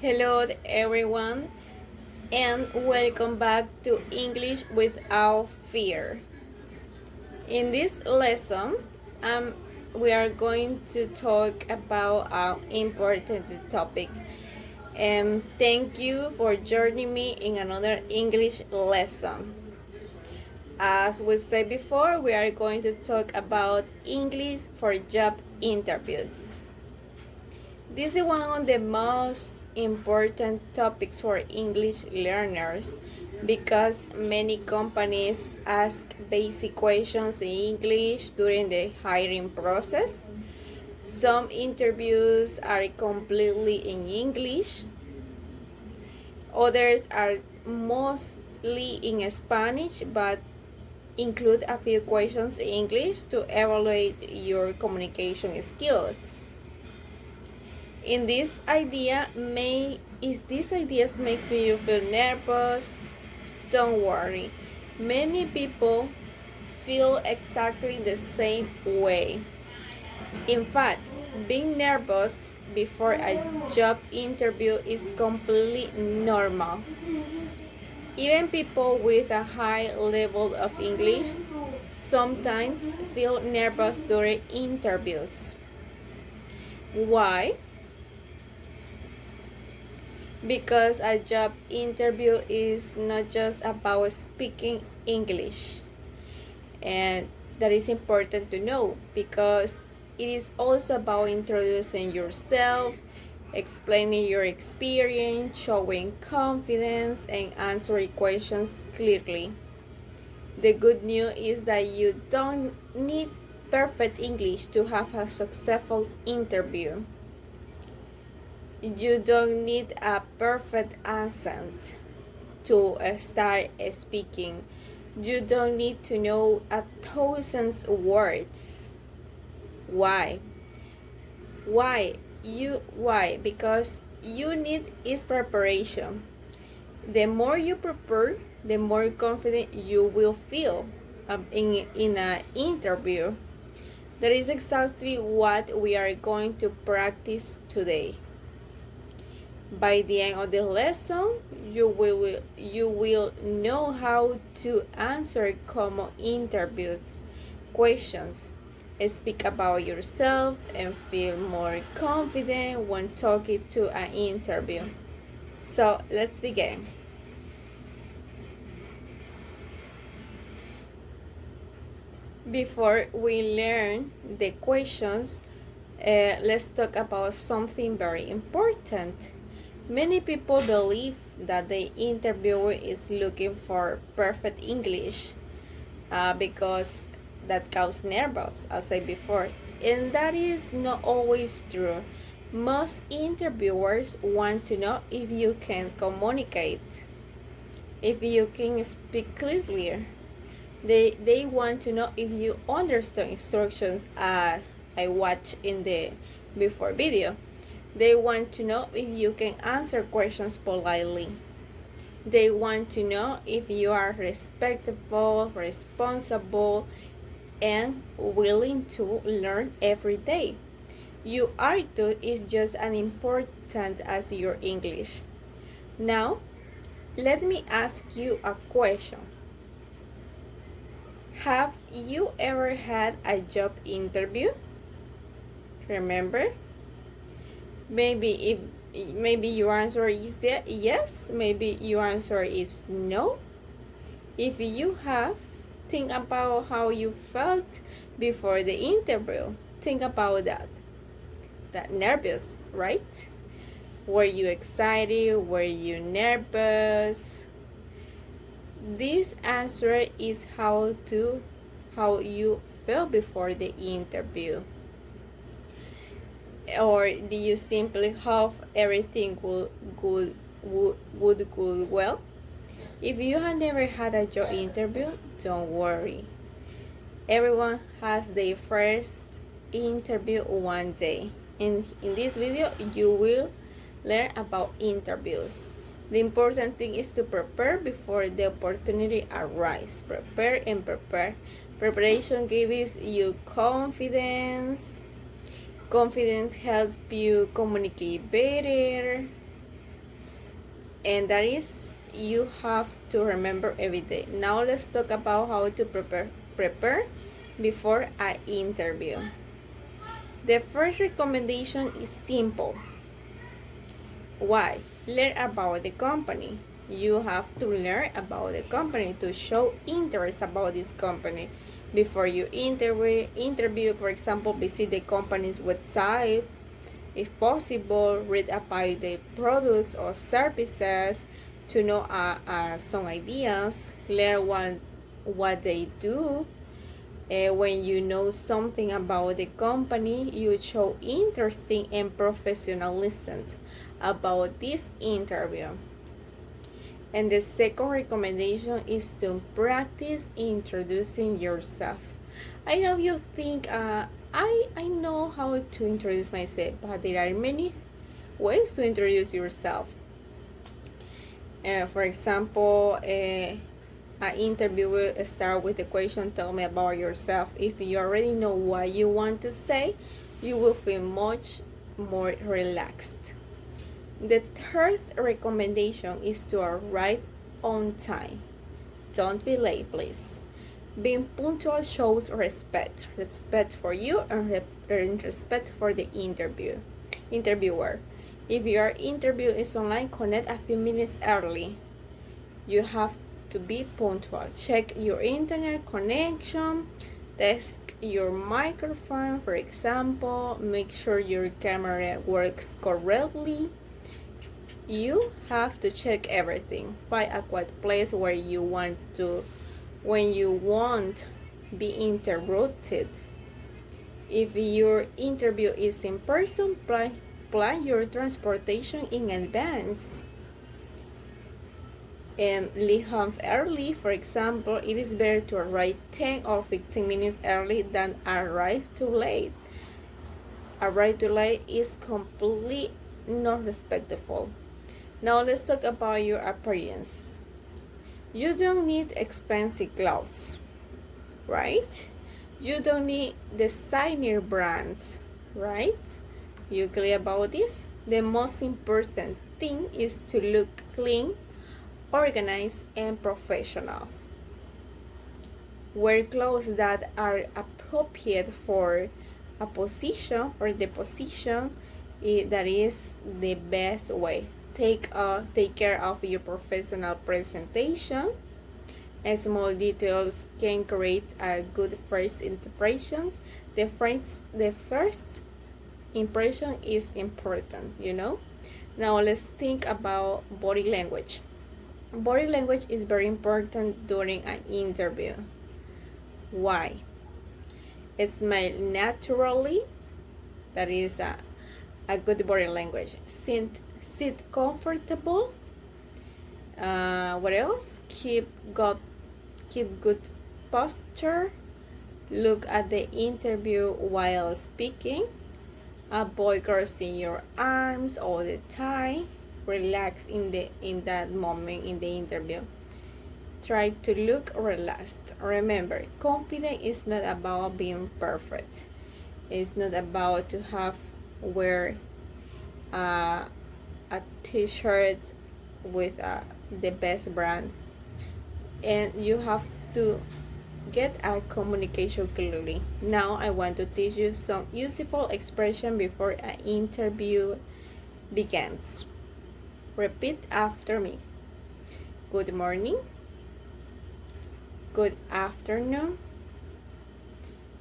Hello everyone and welcome back to English Without Fear. In this lesson, we are going to talk about an important topic. And thank you for joining me in another English lesson. As we said before, we are going to talk about English for job interviews. This is one of the most important topics for English learners because many companies ask basic questions in English during the hiring process. Some interviews are completely in English, others are mostly in Spanish but include a few questions in English to evaluate your communication skills. In this idea if these ideas make you feel nervous, don't worry. Many people feel exactly the same way. In fact, being nervous before a job interview is completely normal. Even people with a high level of English sometimes feel nervous during interviews. Why? Because a job interview is not just about speaking English, and that is important to know because it is also about introducing yourself, explaining your experience, showing confidence, and answering questions clearly. The good news is that you don't need perfect English to have a successful interview. You don't need a perfect accent to start speaking. You don't need to know 1,000 words. Why? Why? Because you need is preparation. The more you prepare, the more confident you will feel in an interview. That is exactly what we are going to practice today. By the end of the lesson, you will know how to answer common interviews questions, speak about yourself, and feel more confident when talking to an interview. So let's begin. Before we learn the questions, let's talk about something very important. Many people believe that the interviewer is looking for perfect English because that causes nervous, as I said before. And that is not always true. Most interviewers want to know if you can communicate, if you can speak clearly. They want to know if you understand instructions I watched in the before video. They want to know if you can answer questions politely. They want to know if you are respectful, responsible, and willing to learn every day. Your attitude is just as important as your English. Now, let me ask you a question. Have you ever had a job interview? Remember? Maybe your answer is yes, maybe your answer is no. If you have, think about how you felt before the interview. Think about that. That nervous, right? Were you excited? Were you nervous? This answer is how you felt before the interview. Or do you simply hope everything would go well? If you have never had a job interview, don't worry. Everyone has their first interview one day. In this video, you will learn about interviews. The important thing is to prepare before the opportunity arrives. Prepare and prepare. Preparation gives you confidence. Confidence helps you communicate better. and that is you have to remember every day. Now let's talk about how to prepare before an interview. The first recommendation is simple. Why? Learn about the company. You have to learn about the company to show interest about this company. Before you interview, for example, visit the company's website. If possible, read about the products or services to know some ideas. Learn what they do. When you know something about the company, you show interesting and professionalism about this interview. And the second recommendation is to practice introducing yourself. I know you think I know how to introduce myself, but there are many ways to introduce yourself. For example, an interview will start with the question, tell me about yourself. If you already know what you want to say, you will feel much more relaxed. The third recommendation is to arrive on time. Don't be late, please. Being punctual shows respect for you and respect for the interviewer. If your interview is online, connect a few minutes early. You have to be punctual. Check your internet connection, test your microphone, for example, make sure your camera works correctly. You have to check everything. Find a quiet place when you won't be interrupted. If your interview is in person, plan your transportation in advance. And leave home early. For example, it is better to arrive 10 or 15 minutes early than arrive too late. Arrive too late is completely not respectful. Now let's talk about your appearance. You don't need expensive clothes, right? You don't need designer brands, right? You clear about this? The most important thing is to look clean, organized, and professional. Wear clothes that are appropriate for a position, or the position. That is the best way. Take care of your professional presentation. And small details can create a good first impression. The first impression is important, you know. Now let's think about body language. Body language is very important during an interview. Why? Smile naturally. That is a good body language. Sit comfortable. What else? Keep good posture. Look at the interview while speaking. Avoid crossing your arms all the time. Relax in that moment in the interview. Try to look relaxed. Remember, confidence is not about being perfect. It's not about to wear a t-shirt with the best brand, and you have to get a communication clearly. Now I want to teach you some useful expression before an interview begins. Repeat after me. Good morning. Good afternoon.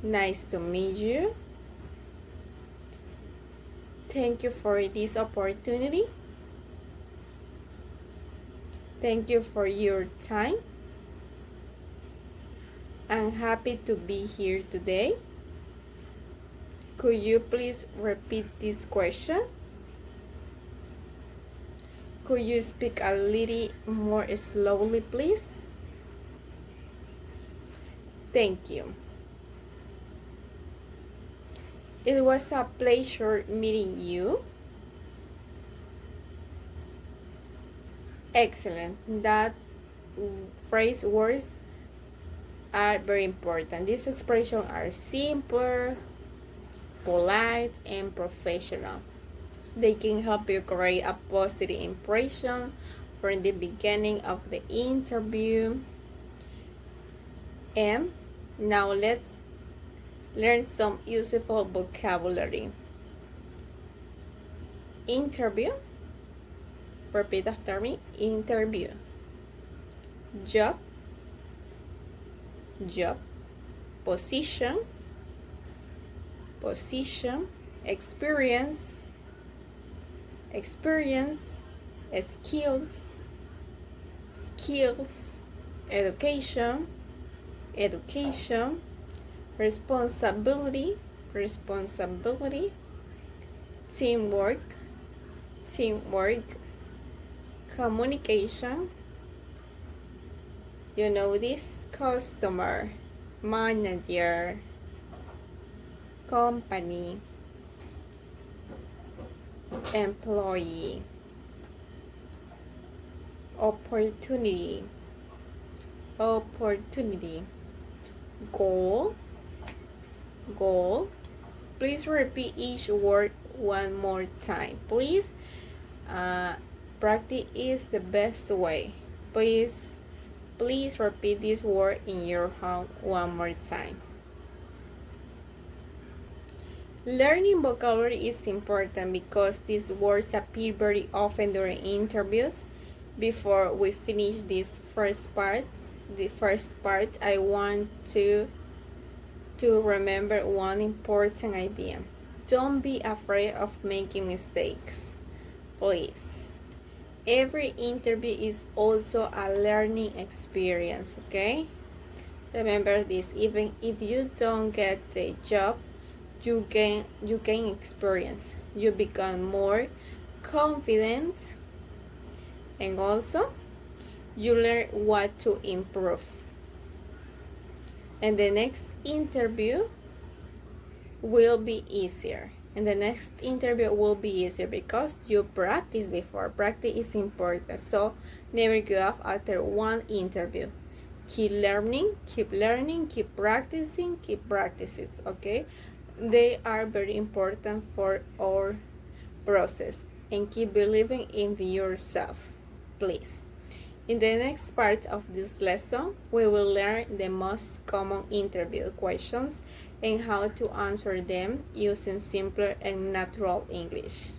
Nice to meet you. Thank you for this opportunity. Thank you for your time. I'm happy to be here today. Could you please repeat this question? Could you speak a little more slowly, please? Thank you. It was a pleasure meeting you. Excellent. That phrase words are very important. These expressions are simple, polite, and professional. They can help you create a positive impression from the beginning of the interview. And now let's learn some useful vocabulary. Interview. Repeat after me. Interview. Job. Job. Position. Position. Experience. Experience. Skills. Skills. Education. Education. Responsibility. Responsibility. Teamwork. Teamwork. Communication. You know this. Customer. Manager. Company. Employee. Opportunity. Opportunity. Goal. Goal. Please repeat each word one more time. Please. Practice is the best way. Please repeat this word in your home one more time. Learning vocabulary is important because these words appear very often during interviews. Before we finish this first part, I want to remember one important idea. Don't be afraid of making mistakes. Please. Every interview is also a learning experience, okay? Remember this, even if you don't get the job, you gain experience. You become more confident, and also you learn what to improve. And the next interview will be easier. And the next interview will be easier because you practice before. Practice is important. So never give up after one interview. Keep learning, keep practicing, okay? They are very important for our process. And keep believing in yourself, please. In the next part of this lesson, we will learn the most common interview questions and how to answer them using simpler and natural English.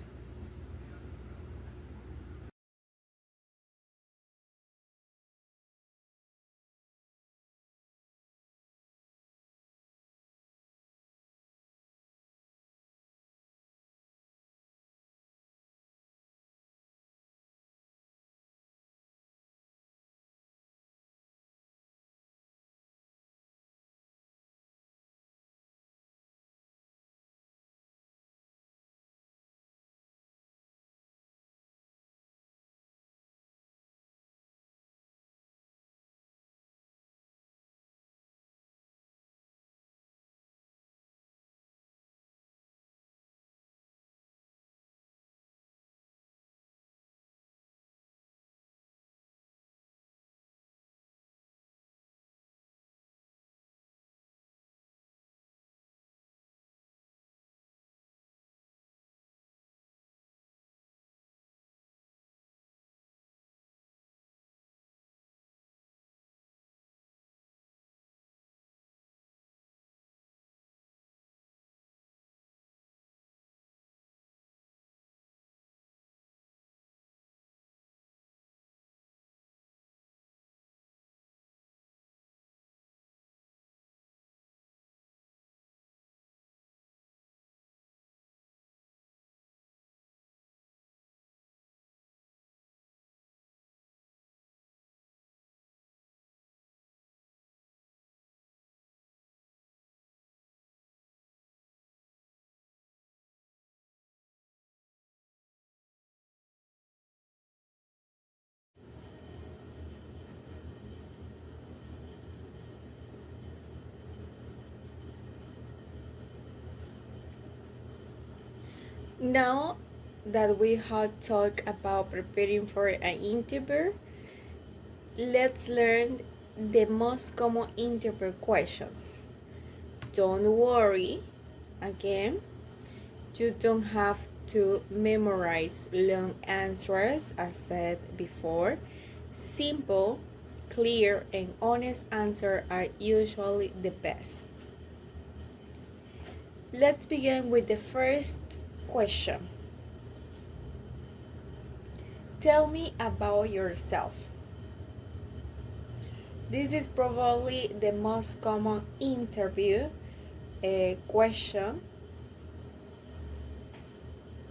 Now that we have talked about preparing for an interview, let's learn the most common interview questions. Don't worry, again, you don't have to memorize long answers, as said before. Simple, clear, and honest answers are usually the best. Let's begin with the first question. Tell me about yourself. This is probably the most common interview question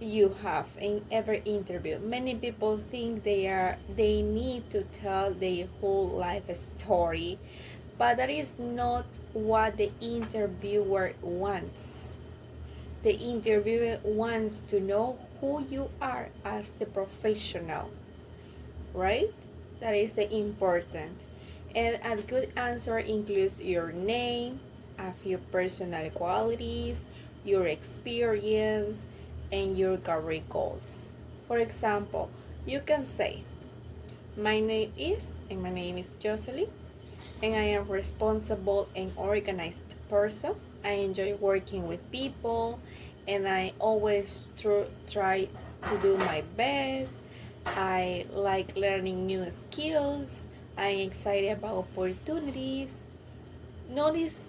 you have in every interview. Many people think they need to tell their whole life story, but that is not what the interviewer wants. The interviewer wants to know who you are as the professional, right? That is the important. And a good answer includes your name, a few personal qualities, your experience, and your career goals. For example, you can say, my name is Jocelyn, and I am responsible and organized person. I enjoy working with people, and I always try to do my best. I like learning new skills. I'm excited about opportunities. Notice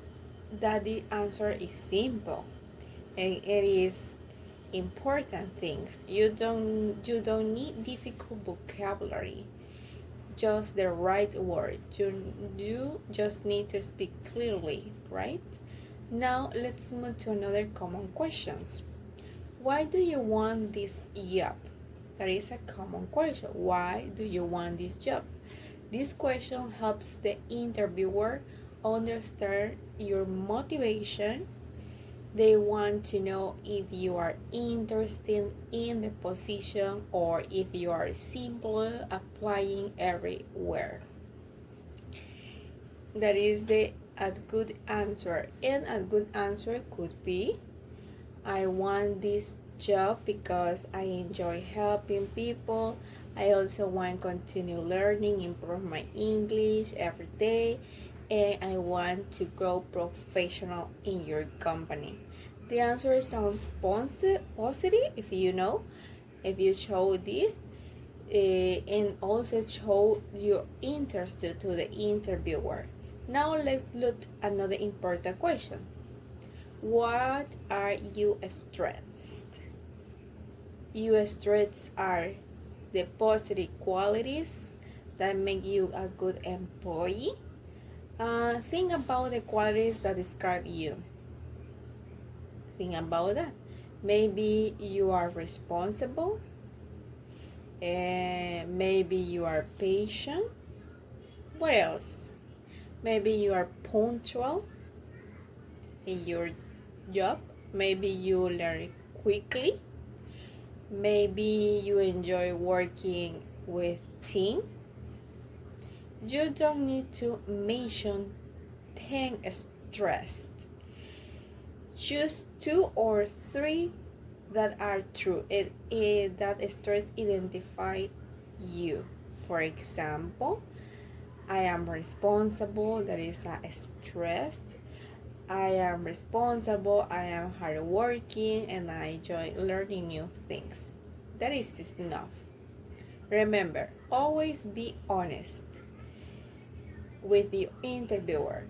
that the answer is simple and it is important things. You don't need difficult vocabulary, just the right word. You just need to speak clearly, right? Now let's move to another common questions. Why do you want this job? That is a common question. Why do you want this job? This question helps the interviewer understand your motivation. They want to know if you are interested in the position or if you are simply applying everywhere. That is a good answer. And a good answer could be, I want this job because I enjoy helping people. I also want to continue learning, improve my English every day, and I want to grow professional in your company. The answer sounds positive if you show this and also show your interest to the interviewer. Now let's look at another important question. What are you stressed? Your strengths are the positive qualities that make you a good employee. Think about the qualities that describe you. Think about that. Maybe you are responsible. Maybe you are patient. What else? Maybe you are punctual in your job. Maybe you learn quickly. Maybe you enjoy working with team. You don't need to mention 10 stressed. Choose 2 or 3 that are true. That stress identify you. For example, I am responsible. That is a stressed. I am responsible, I am hardworking, and I enjoy learning new things. That is enough. Remember, always be honest with the interviewer.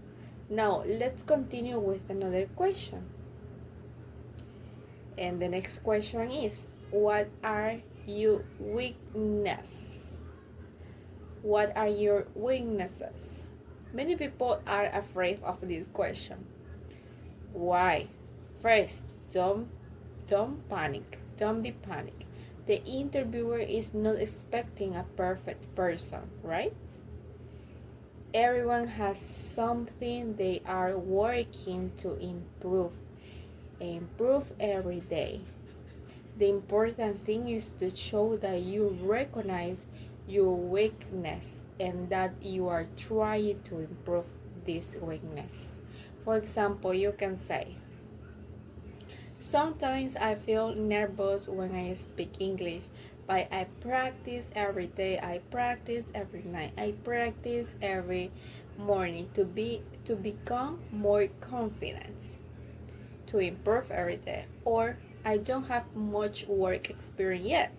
Now, let's continue with another question. And the next question is, what are your weaknesses? What are your weaknesses? Many people are afraid of this question. Why? First, don't panic. Don't be panic. The interviewer is not expecting a perfect person, right? Everyone has something they are working to improve. Improve every day. The important thing is to show that you recognize your weakness and that you are trying to improve this weakness. For example, you can say, sometimes I feel nervous when I speak English, but I practice every day. I practice every night. I practice every morning to become more confident, to improve every day. Or I don't have much work experience yet,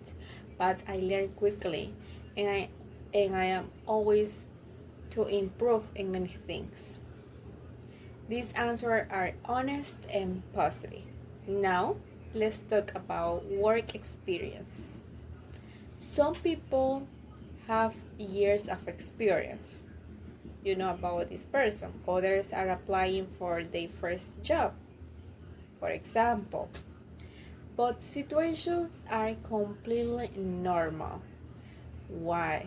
but I learn quickly, and I am always to improve in many things. These answers are honest and positive. Now, let's talk about work experience. Some people have years of experience. You know about this person. Others are applying for their first job, for example. But situations are completely normal. Why?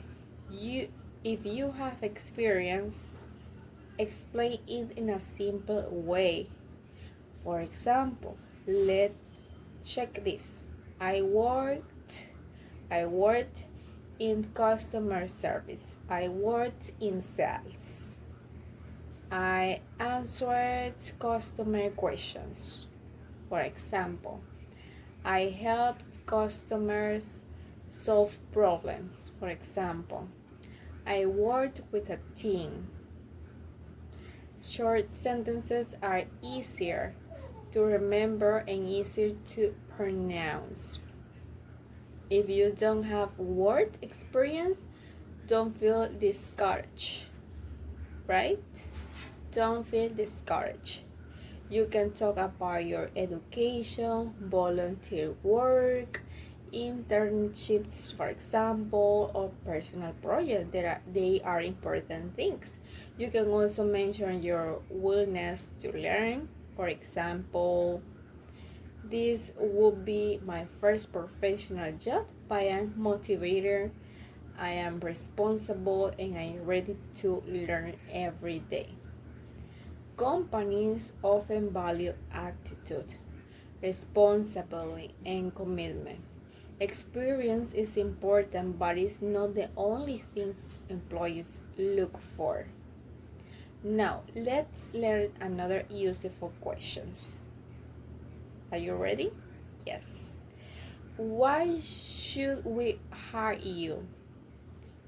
If you have experience, explain it in a simple way. For example, let's check this. I worked in customer service. I worked in sales. I answered customer questions. For example, I helped customers solve problems. For example, I worked with a team. Short sentences are easier to remember and easier to pronounce. If you don't have work experience, don't feel discouraged, right? Don't feel discouraged. You can talk about your education, volunteer work, internships, for example, or personal projects. They are important things. You can also mention your willingness to learn. For example, this would be my first professional job, but I am motivated, I am responsible, and I am ready to learn every day. Companies often value attitude, responsibility, and commitment. Experience is important, but it's not the only thing employees look for. Now, let's learn another useful questions. Are you ready? Yes. Why should we hire you?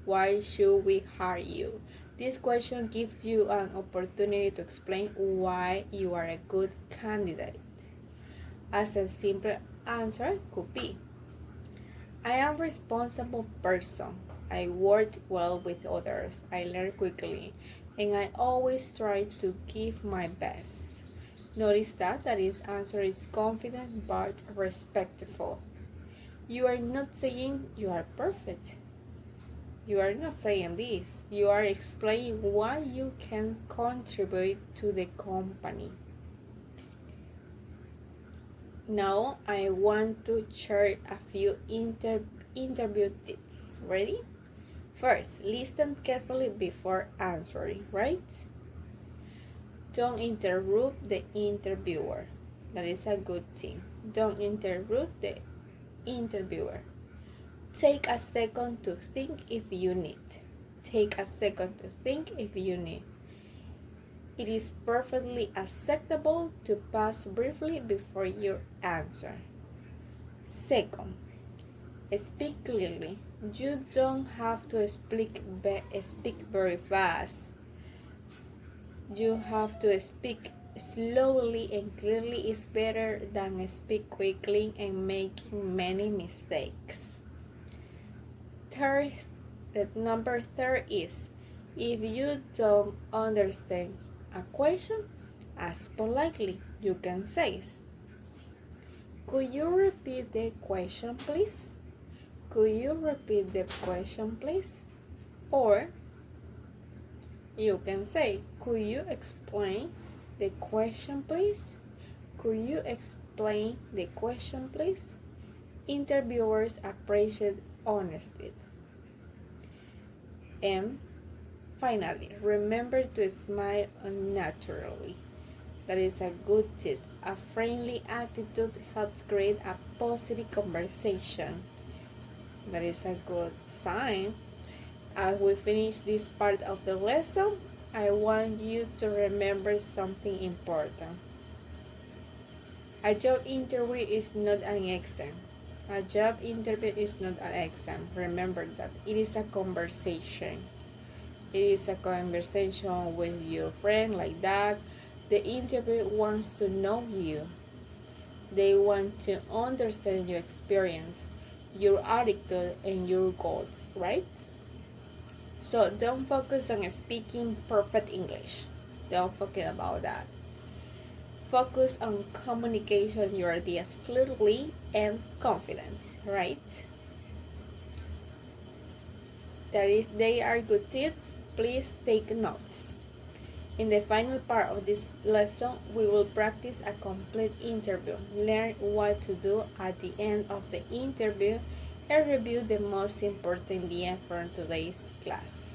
Why should we hire you? This question gives you an opportunity to explain why you are a good candidate. As a simple answer could be, I am a responsible person. I work well with others. I learn quickly, and I always try to give my best. Notice that this answer is confident but respectful. You are not saying you are perfect. You are not saying this. You are explaining why you can contribute to the company. Now I want to share a few interview tips. Ready? First, listen carefully before answering, right? Don't interrupt the interviewer. That is a good thing. Don't interrupt the interviewer. Take a second to think if you need. Take a second to think if you need. It is perfectly acceptable to pause briefly before you answer. Second, speak clearly. You don't have to speak very fast. You have to speak slowly and clearly is better than speak quickly and making many mistakes. Number three is, if you don't understand a question, ask politely. You can say, could you repeat the question, please? Could you repeat the question, please? Or you can say, could you explain the question, please? Could you explain the question, please? Interviewers appreciate honesty. And finally, remember to smile naturally. That is a good tip. A friendly attitude helps create a positive conversation. That is a good sign. As we finish this part of the lesson, I want you to remember something important. A job interview is not an exam. A job interview is not an exam. Remember that. It is a conversation. It is a conversation with your friend like that. The interviewer wants to know you. They want to understand your experience, your attitude, and your goals, right? So don't focus on speaking perfect English. Don't forget about that. Focus on communication your ideas clearly and confident, right? That is, they are good tips. Please take notes. In the final part of this lesson, we will practice a complete interview, learn what to do at the end of the interview, and review the most important idea from today's class.